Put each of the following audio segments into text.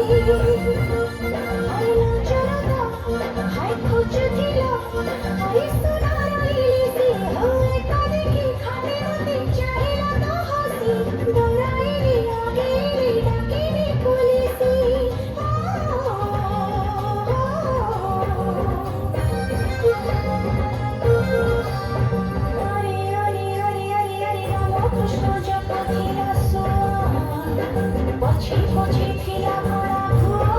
আরে লাঞ্ছনতা হায় খুঁজছিল আরে সোনার ইলিশি হয় কাদিকি খাটে মতে চাহিলা তো হাসি দৌড়াইলি আগেলি ডাকিনি পুলিশি আরে আরে আরে আরে আরে রামকৃষ্ণ জপ ଥିଲା পছে পছে ଥିଲା ভরা ভুয়া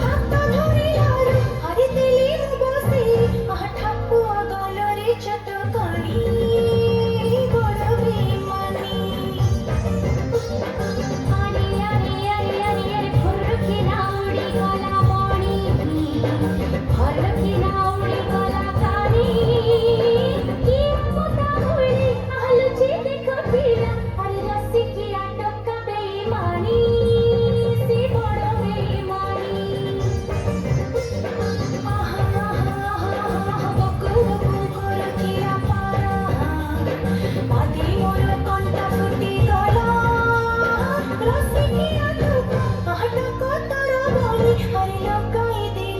হাত ধরিলাରୁ হারিଦେଲି ମୁଁ ବସି ଆହା ଠାକୁଆ ଗଲରେ ଚଟକଣି ବଡ଼ ବେମାନି ଆରେ ଆରେ ଆରେ ଆରେ ଆରେ ଫୁଲକିନା ଉଡ଼ିଗଲା ମଣି ଫଲକିନା ଉଡ଼ିଗଲା କାନି କିଏ ପତା ଭଳି ଆଲୁଚି ଦେଖୁଥିଲା ଆରେ ରସିକିଆ ଟୋକା ବେଇମାନି ସେ ବଡ଼ ବେଇମାନି ଆହା ଆହା ଆହା ବକୁ ବକୁ କରୁଥିଲା ପାରା ପାଦି ମୋର କଣ୍ଟା ଫୁଟିଗଲା ରସିକିଆ ଟୋକା ଆହା ଟୋକା ତୋର ବୋଲି ଆରେ ଲଗାଇ ଦେ